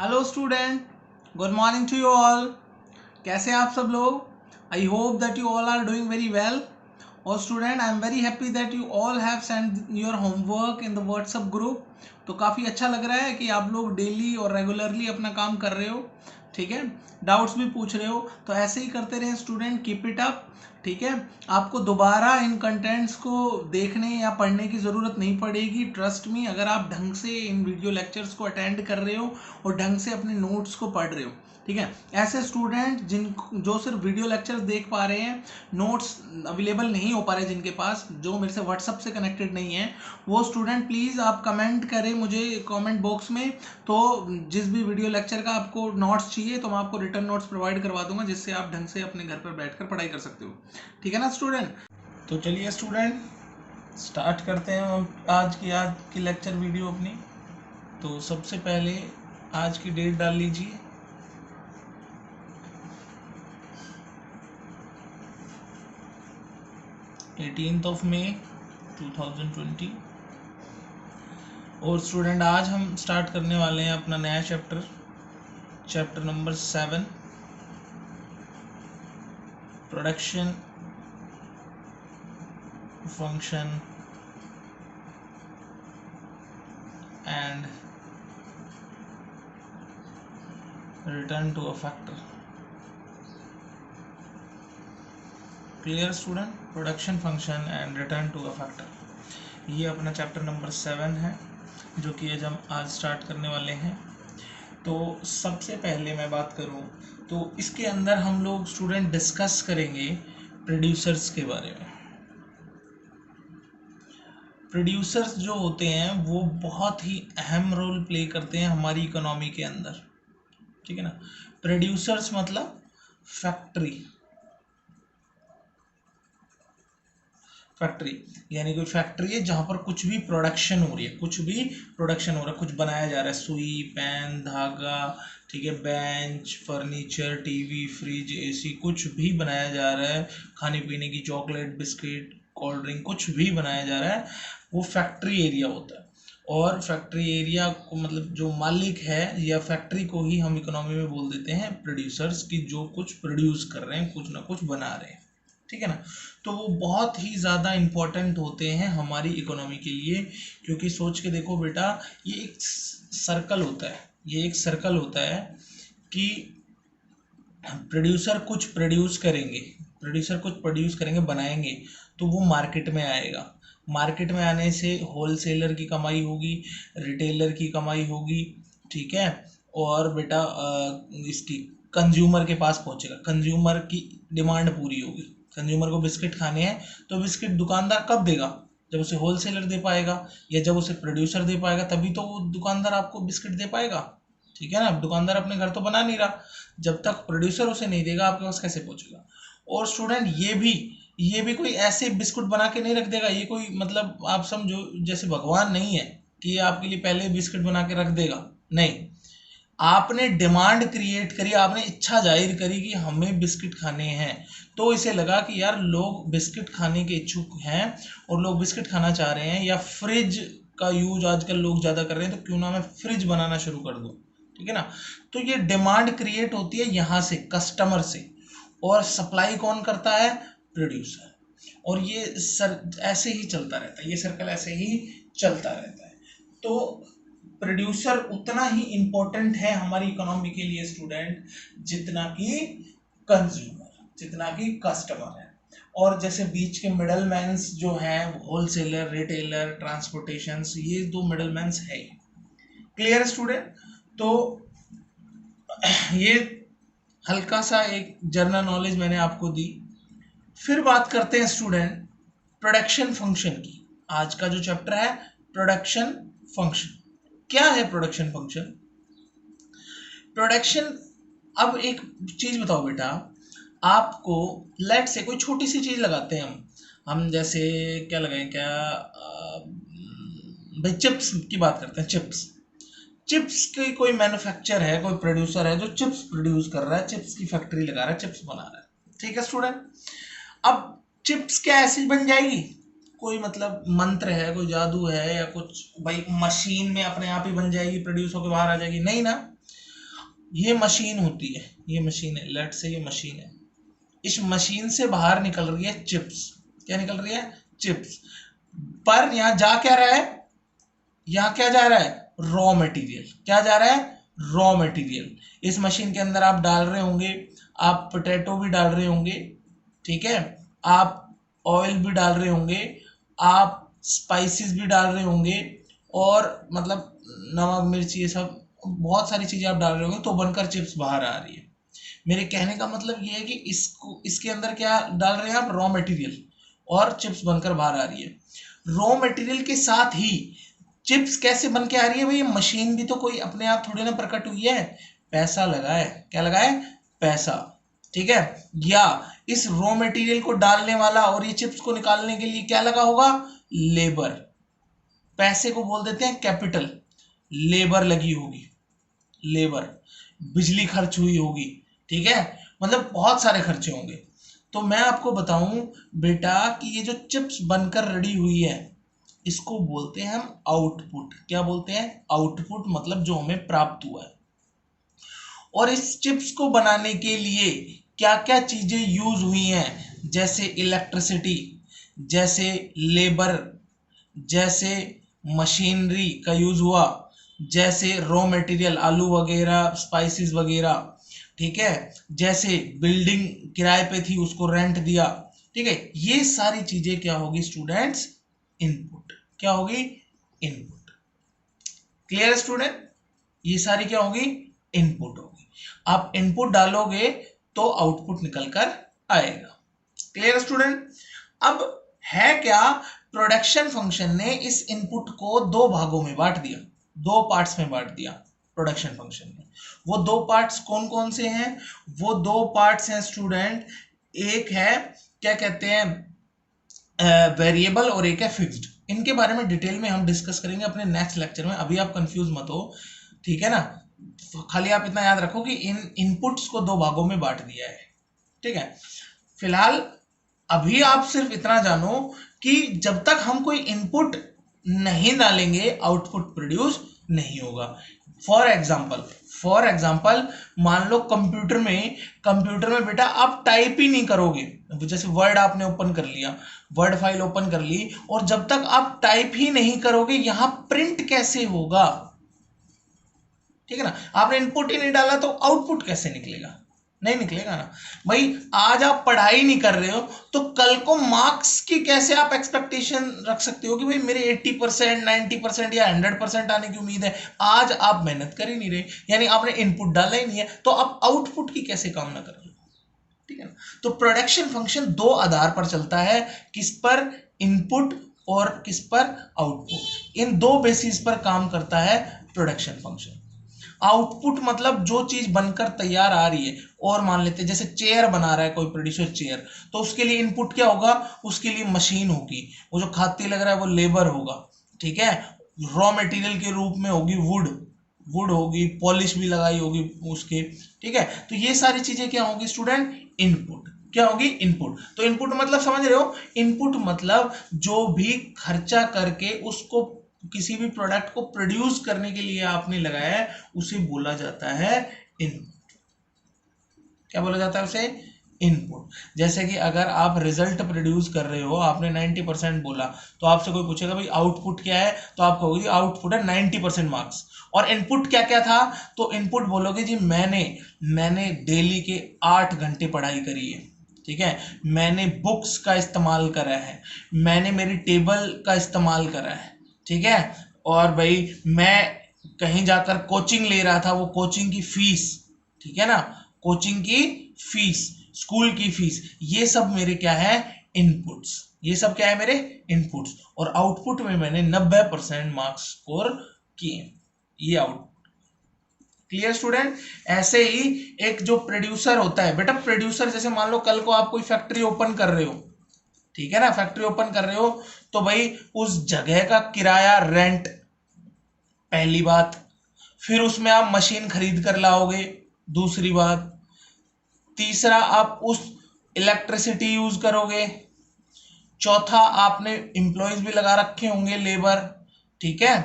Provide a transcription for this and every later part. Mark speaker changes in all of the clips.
Speaker 1: Hello student, good morning to you all. कैसे हैं आप सब लोग? I hope that you all are doing very well. और student, I am very happy that you all have send your homework in the WhatsApp group. तो काफ़ी अच्छा लग रहा है कि आप लोग डेली और रेगुलरली अपना काम कर रहे हो। ठीक है, डाउट्स भी पूछ रहे हो, तो ऐसे ही करते रहें स्टूडेंट, कीप इट अप। ठीक है, आपको दोबारा इन कंटेंट्स को देखने या पढ़ने की ज़रूरत नहीं पड़ेगी। ट्रस्ट मी, अगर आप ढंग से इन वीडियो लेक्चर्स को अटेंड कर रहे हो और ढंग से अपने नोट्स को पढ़ रहे हो। ठीक है, ऐसे स्टूडेंट जो सिर्फ वीडियो लेक्चर्स देख पा रहे हैं, नोट्स अवेलेबल नहीं हो पा रहे जिनके पास, जो मेरे से व्हाट्सअप से कनेक्टेड नहीं है, वो स्टूडेंट प्लीज़ आप कमेंट करें मुझे कमेंट बॉक्स में। तो जिस भी वीडियो लेक्चर का आपको नोट्स चाहिए तो मैं आपको रिटर्न नोट्स प्रोवाइड करवा दूंगा, जिससे आप ढंग से अपने घर पर बैठकर पढ़ाई कर सकते हो। ठीक है ना स्टूडेंट? तो चलिए स्टूडेंट, स्टार्ट करते हैं हम आज की लेक्चर वीडियो अपनी। तो सबसे पहले आज की डेट डाल लीजिए। 18 मई 2020। और स्टूडेंट, आज हम स्टार्ट करने वाले हैं अपना नया chapter number 7, production function and return to a factor. Clear student? Production function and return to a factor, ये अपना चैप्टर नंबर 7 है, जो कि आज स्टार्ट करने वाले हैं। तो सबसे पहले मैं बात करूं तो इसके अंदर हम लोग स्टूडेंट डिस्कस करेंगे प्रोड्यूसर्स के बारे में। प्रोड्यूसर्स जो होते हैं वो बहुत ही अहम रोल प्ले करते हैं हमारी इकोनॉमी के अंदर। ठीक है ना? प्रोड्यूसर्स मतलब फैक्ट्री यानी कोई फैक्ट्री है जहाँ पर कुछ भी प्रोडक्शन हो रही है, कुछ बनाया जा रहा है, सुई, पेन, धागा, ठीक है, bench, furniture, TV, fridge, AC, कुछ भी बनाया जा रहा है, खाने पीने की चॉकलेट, बिस्किट, कोल्ड ड्रिंक, कुछ भी बनाया जा रहा है, वो फैक्ट्री एरिया होता है। और फैक्ट्री एरिया को मतलब जो मालिक है या फैक्ट्री को ही हम इकोनॉमी में बोल देते हैं प्रोड्यूसर्स, की जो कुछ प्रोड्यूस कर रहे हैं, कुछ ना कुछ बना रहे हैं। ठीक है ना? तो वो बहुत ही ज़्यादा इम्पोर्टेंट होते हैं हमारी इकोनॉमी के लिए, क्योंकि सोच के देखो बेटा, ये एक सर्कल होता है कि प्रोड्यूसर कुछ प्रोड्यूस करेंगे, बनाएंगे, तो वो मार्केट में आएगा। मार्केट में आने से होलसेलर की कमाई होगी, रिटेलर की कमाई होगी, ठीक है, और बेटा इसकी कंज्यूमर के पास पहुंचेगा, कंज्यूमर की डिमांड पूरी होगी। कंज्यूमर को बिस्किट खाने हैं तो बिस्किट दुकानदार कब देगा? जब उसे होलसेलर दे पाएगा, या जब उसे प्रोड्यूसर दे पाएगा, तभी तो वो दुकानदार आपको बिस्किट दे पाएगा। ठीक है ना? दुकानदार अपने घर तो बना नहीं रहा, जब तक प्रोड्यूसर उसे नहीं देगा आपके पास कैसे पहुंचेगा? और स्टूडेंट, ये भी कोई ऐसे बिस्कुट बना के नहीं रख देगा, ये कोई मतलब आप समझो जैसे भगवान नहीं है कि ये आपके लिए पहले बिस्किट बना के रख देगा। नहीं, आपने डिमांड क्रिएट करी, आपने इच्छा जाहिर करी कि हमें बिस्किट खाने हैं, तो इसे लगा कि यार लोग बिस्किट खाने के इच्छुक हैं और लोग बिस्किट खाना चाह रहे हैं, या फ्रिज का यूज आजकल लोग ज़्यादा कर रहे हैं, तो क्यों ना मैं फ्रिज बनाना शुरू कर दूं। ठीक है ना? तो ये डिमांड क्रिएट होती है यहाँ से, कस्टमर से, और सप्लाई कौन करता है? प्रोड्यूसर। और ये ऐसे ही चलता रहता है, ये सर्कल ऐसे ही चलता रहता है। तो प्रोड्यूसर उतना ही इंपॉर्टेंट है हमारी इकोनॉमी के लिए स्टूडेंट, जितना कि कंज्यूमर, जितना कि कस्टमर है। और जैसे बीच के मिडल मैन्स जो हैं, होलसेलर, रिटेलर, ट्रांसपोर्टेशन, ये दो मिडल मैन्स है। Clear student? तो ये हल्का सा एक जनरल नॉलेज मैंने आपको दी। फिर बात करते हैं स्टूडेंट प्रोडक्शन फंक्शन की। आज का जो चैप्टर है प्रोडक्शन फंक्शन। क्या है प्रोडक्शन फंक्शन? प्रोडक्शन, अब एक चीज बताओ बेटा, आपको लेट से कोई छोटी सी चीज लगाते हैं हम जैसे क्या लगाएं, क्या भाई चिप्स की बात करते हैं। चिप्स की कोई मैन्युफैक्चर है, कोई प्रोड्यूसर है जो चिप्स प्रोड्यूस कर रहा है, चिप्स की फैक्ट्री लगा रहा है, चिप्स बना रहा है। ठीक है स्टूडेंट? अब चिप्स क्या ऐसी बन जाएगी? कोई मतलब मंत्र है, कोई जादू है, या कुछ भाई मशीन में अपने आप ही बन जाएगी, प्रोड्यूस होकर बाहर आ जाएगी? नहीं ना। ये मशीन होती है, ये मशीन है, लेट से ये मशीन है, इस मशीन से बाहर निकल रही है चिप्स। क्या निकल रही है? चिप्स। पर यहां जा क्या रहा है? यहां क्या जा रहा है? Raw material. क्या जा रहा है? Raw material. इस मशीन के अंदर आप डाल रहे होंगे, आप पोटैटो भी डाल रहे होंगे, ठीक है, आप ऑयल भी डाल रहे होंगे, आप स्पाइसेस भी डाल रहे होंगे, और मतलब नमक मिर्च ये सब बहुत सारी चीजें आप डाल रहे होंगे, तो बनकर चिप्स बाहर आ रही है। मेरे कहने का मतलब ये है कि इसको, इसके अंदर क्या डाल रहे हैं आप? रॉ मटेरियल, और चिप्स बनकर बाहर आ रही है। रॉ मटेरियल के साथ ही चिप्स कैसे बन के आ रही है भाई? मशीन भी तो कोई अपने आप थोड़ी ना प्रकट हुई है, पैसा लगा है। क्या लगा है? पैसा। ठीक है, या इस रॉ मटेरियल को डालने वाला और ये चिप्स को निकालने के लिए क्या लगा होगा? लेबर। पैसे को बोल देते हैं कैपिटल। लेबर लगी होगी, लेबर। बिजली खर्च हुई होगी, ठीक है, मतलब बहुत सारे खर्चे होंगे। तो मैं आपको बताऊं बेटा कि ये जो चिप्स बनकर रेडी हुई है, इसको बोलते हैं हम आउटपुट। क्या बोलते हैं? आउटपुट, मतलब जो हमें प्राप्त हुआ है। और इस चिप्स को बनाने के लिए क्या क्या चीजें यूज हुई हैं? जैसे इलेक्ट्रिसिटी, जैसे लेबर, जैसे मशीनरी का यूज हुआ, जैसे रॉ मटेरियल आलू वगैरह स्पाइसेस वगैरह, ठीक है, जैसे बिल्डिंग किराए पे थी उसको रेंट दिया, ठीक है, ये सारी चीजें क्या होगी स्टूडेंट्स? इनपुट। क्या होगी? इनपुट। Clear student? ये सारी क्या होगी? इनपुट होगी। आप इनपुट डालोगे तो आउटपुट निकल कर आएगा। Clear student? अब है क्या, प्रोडक्शन फंक्शन ने इस इनपुट को दो भागों में बांट दिया, दो पार्ट्स में बांट दिया प्रोडक्शन फंक्शन ने। वो दो पार्ट्स कौन कौन से हैं? वो दो पार्ट्स हैं स्टूडेंट, एक है क्या कहते हैं वेरिएबल, और एक है फिक्स्ड। इनके बारे में डिटेल में हम डिस्कस करेंगे अपने नेक्स्ट लेक्चर में, अभी आप कंफ्यूज मत हो, ठीक है ना। खाली आप इतना याद रखो कि इन इनपुट्स को दो भागों में बांट दिया है, ठीक है। फिलहाल अभी आप सिर्फ इतना जानो कि जब तक हम कोई इनपुट नहीं डालेंगे आउटपुट प्रोड्यूस नहीं होगा। फॉर एग्जाम्पल, फॉर एग्जाम्पल मान लो कंप्यूटर में बेटा आप टाइप ही नहीं करोगे। जैसे वर्ड आपने ओपन कर लिया, वर्ड फाइल ओपन कर ली, और जब तक आप टाइप ही नहीं करोगे यहां प्रिंट कैसे होगा? ठीक है ना, आपने इनपुट ही नहीं डाला तो आउटपुट कैसे निकलेगा? नहीं निकलेगा ना भाई। आज आप पढ़ाई नहीं कर रहे हो तो कल को मार्क्स की कैसे आप एक्सपेक्टेशन रख सकते हो कि भाई मेरे 80%, 90% या 100% आने की उम्मीद है? आज आप मेहनत कर ही नहीं रहे, यानी आपने इनपुट डाला ही नहीं है, तो आप आउटपुट की कैसे कामना कर रहे हो? ठीक है ना। तो प्रोडक्शन फंक्शन दो आधार पर चलता है, किस पर? इनपुट और किस पर? आउटपुट। इन दो बेसिस पर काम करता है प्रोडक्शन फंक्शन। आउटपुट मतलब जो चीज बनकर तैयार आ रही है, और मान लेते हैं जैसे चेयर बना रहा है कोई प्रोड्यूसर चेयर, तो उसके लिए इनपुट क्या होगा? उसके लिए मशीन होगी, वो जो खाती लग रहा है वो लेबर होगा, ठीक है। रॉ मटेरियल के रूप में होगी वुड, वुड होगी, पॉलिश भी लगाई होगी उसके, ठीक है। तो ये सारी चीजें क्या होगी स्टूडेंट? इनपुट। क्या होगी? इनपुट। तो इनपुट मतलब समझ रहे हो? इनपुट मतलब जो भी खर्चा करके उसको, किसी भी प्रोडक्ट को प्रोड्यूस करने के लिए आपने लगाया है, उसे बोला जाता है इनपुट। क्या बोला जाता है उसे? इनपुट। जैसे कि अगर आप रिजल्ट प्रोड्यूस कर रहे हो, आपने 90% बोला, तो आपसे कोई पूछेगा भाई आउटपुट क्या है, तो आप कहोगे आउटपुट है 90% मार्क्स। और इनपुट क्या क्या था? तो इनपुट बोलोगे जी मैंने डेली के 8 घंटे पढ़ाई करी है, ठीक है, मैंने बुक्स का इस्तेमाल करा है, मैंने मेरी टेबल का इस्तेमाल करा है, ठीक है, और भाई मैं कहीं जाकर कोचिंग ले रहा था, वो कोचिंग की फीस, ठीक है ना, कोचिंग की फीस, स्कूल की फीस, ये सब मेरे क्या है? इनपुट्स। ये सब क्या है? मेरे इनपुट्स। और आउटपुट में मैंने 90% मार्क्स स्कोर किए, ये आउटपुट। Clear student? ऐसे ही एक जो प्रोड्यूसर होता है बेटा, प्रोड्यूसर जैसे मान लो कल को आप कोई फैक्ट्री ओपन कर रहे हो, ठीक है ना, फैक्ट्री ओपन कर रहे हो, तो भाई उस जगह का किराया, रेंट, पहली बात। फिर उसमें आप मशीन खरीद कर लाओगे, दूसरी बात। तीसरा, आप उस इलेक्ट्रिसिटी यूज करोगे। चौथा, आपने इंप्लॉयज भी लगा रखे होंगे, लेबर, ठीक है।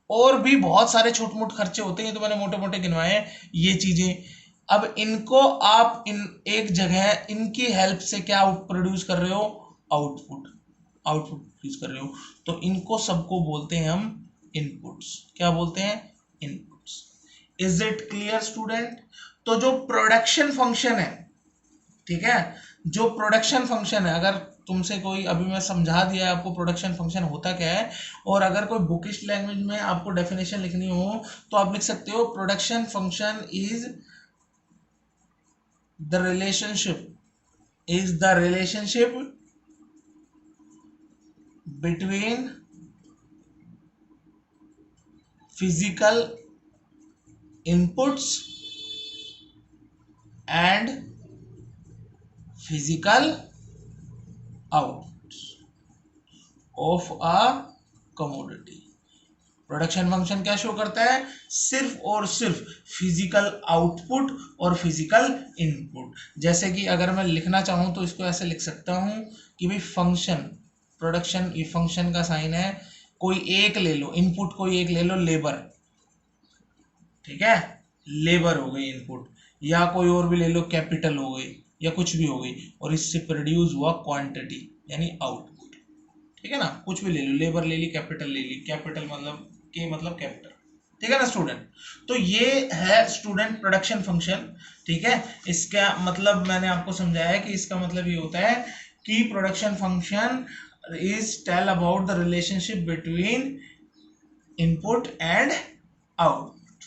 Speaker 1: और भी बहुत सारे छोटे मोटे खर्चे होते हैं, तो मैंने मोटे मोटे गिनवाए हैं ये चीजें। अब इनको आप इन एक जगह इनकी हेल्प से क्या प्रोड्यूस कर रहे हो, आउटपुट, आउटपुट प्रोड्यूस कर रहे हो, तो इनको सबको बोलते हैं हम इनपुट्स। क्या बोलते हैं, inputs. Is it clear student? तो जो प्रोडक्शन फंक्शन है, ठीक है, जो प्रोडक्शन फंक्शन है, अगर तुमसे कोई अभी मैं समझा दिया है आपको प्रोडक्शन फंक्शन होता क्या है, और अगर कोई बुकिश लैंग्वेज में आपको डेफिनेशन लिखनी हो तो आप लिख सकते हो production function is the relationship between physical inputs and physical outputs of a commodity. Production function क्या शो करता है, सिर्फ और सिर्फ फिजिकल आउटपुट और फिजिकल इनपुट। जैसे कि अगर मैं लिखना चाहूं तो इसको ऐसे लिख सकता हूं कि भाई फंक्शन, प्रोडक्शन, ये फंक्शन का साइन है, कोई एक ले लो इनपुट, कोई एक ले लो लेबर, ठीक है, लेबर हो गई इनपुट, या कोई और भी ले लो, कैपिटल हो गई या कुछ भी हो गई, और इससे प्रोड्यूस हुआ क्वांटिटी यानी आउटपुट, ठीक है ना, कुछ भी ले लो, लेबर ले ली, कैपिटल ले ली, कैपिटल मतलब के मतलब कैपिटल, ठीक है ना स्टूडेंट। तो ये है स्टूडेंट प्रोडक्शन फंक्शन, ठीक है। इसका मतलब मैंने आपको समझाया है कि इसका मतलब ये होता है कि production function is tell about the relationship between input and output.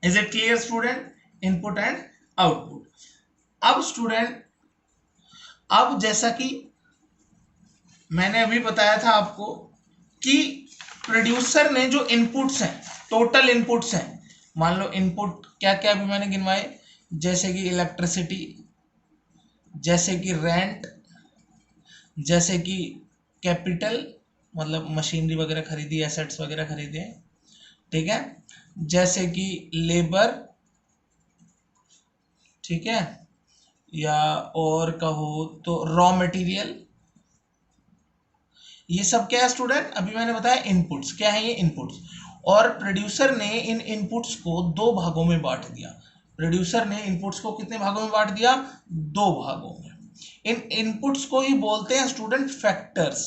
Speaker 1: Is it clear student, input and output. अब स्टूडेंट, अब जैसा कि मैंने अभी बताया था आपको कि प्रोड्यूसर ने जो इनपुट्स हैं, टोटल इनपुट्स हैं, मान लो इनपुट क्या क्या अभी मैंने गिनवाए, जैसे कि इलेक्ट्रिसिटी, जैसे कि रेंट, जैसे कि कैपिटल मतलब मशीनरी वगैरह खरीदी, एसेट्स वगैरह खरीदे, ठीक है, जैसे कि लेबर, ठीक है, या और कहो तो रॉ मटेरियल, ये सब क्या है स्टूडेंट, अभी मैंने बताया इनपुट्स। क्या है ये, इनपुट्स। और प्रोड्यूसर ने इन इनपुट्स को दो भागों में बांट दिया। प्रोड्यूसर ने इनपुट्स को कितने भागों में बांट दिया, दो भागों में। इन इनपुट्स को ही बोलते हैं स्टूडेंट फैक्टर्स।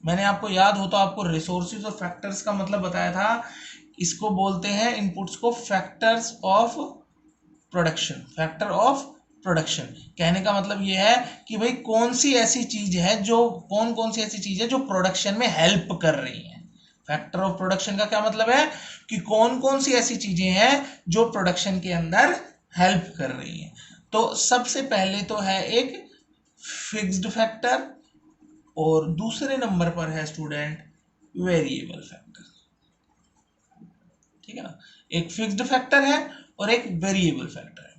Speaker 1: मैंने आपको याद हो तो आपको रिसोर्सेज और फैक्टर्स का मतलब बताया था। इसको बोलते हैं इनपुट्स को factors of production, factor of production. कहने का मतलब ये है कि भाई कौन सी ऐसी चीज है जो, कौन सी ऐसी चीज है जो प्रोडक्शन में हेल्प कर रही है। फैक्टर ऑफ प्रोडक्शन का क्या मतलब है कि कौन सी ऐसी चीजें हैं जो प्रोडक्शन के अंदर हेल्प कर रही हैं। तो सबसे पहले तो है एक फिक्स्ड फैक्टर, और दूसरे नंबर पर है स्टूडेंट वेरिएबल फैक्टर, ठीक है ना। एक फिक्स्ड फैक्टर है और एक वेरिएबल फैक्टर है।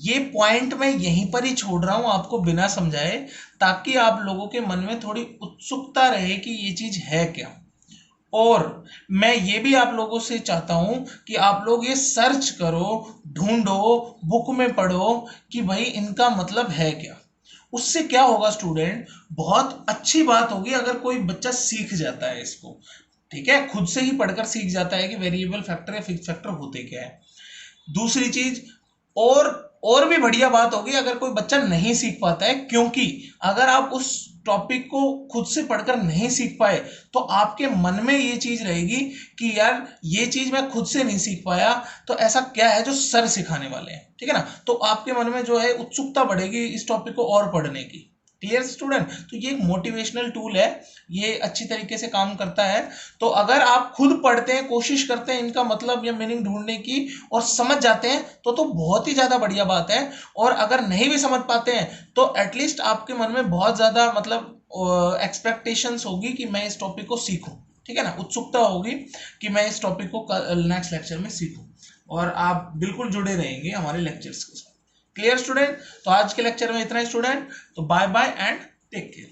Speaker 1: ये पॉइंट मैं यहीं पर ही छोड़ रहा हूं आपको बिना समझाए, ताकि आप लोगों के मन में थोड़ी उत्सुकता रहे कि ये चीज है क्या। और मैं ये भी आप लोगों से चाहता हूं कि आप लोग ये सर्च करो, ढूंढो, बुक में पढ़ो कि भाई इनका मतलब है क्या। उससे क्या होगा स्टूडेंट, बहुत अच्छी बात होगी अगर कोई बच्चा सीख जाता है इसको, ठीक है, खुद से ही पढ़कर सीख जाता है कि वेरिएबल फैक्टर या फिक्स फैक्टर होते क्या है। दूसरी चीज, और भी बढ़िया बात होगी अगर कोई बच्चा नहीं सीख पाता है, क्योंकि अगर आप उस टॉपिक को खुद से पढ़कर नहीं सीख पाए तो आपके मन में ये चीज रहेगी कि यार ये चीज मैं खुद से नहीं सीख पाया, तो ऐसा क्या है जो सर सिखाने वाले हैं, ठीक है ना। तो आपके मन में जो है उत्सुकता बढ़ेगी इस टॉपिक को और पढ़ने की। Clear student. तो ये एक मोटिवेशनल टूल है, ये अच्छी तरीके से काम करता है। तो अगर आप खुद पढ़ते हैं, कोशिश करते हैं इनका मतलब या मीनिंग ढूंढने की और समझ जाते हैं तो बहुत ही ज्यादा बढ़िया बात है। और अगर नहीं भी समझ पाते हैं तो एटलीस्ट आपके मन में बहुत ज्यादा मतलब एक्सपेक्टेशंस होगी कि मैं इस टॉपिक को सीखूं, ठीक है ना, उत्सुकता होगी कि मैं इस टॉपिक को नेक्स्ट लेक्चर में सीखूं, और आप बिल्कुल जुड़े रहेंगे हमारे लेक्चर्स के साथ। Clear student. तो आज के लेक्चर में इतना ही स्टूडेंट। तो bye bye and take care.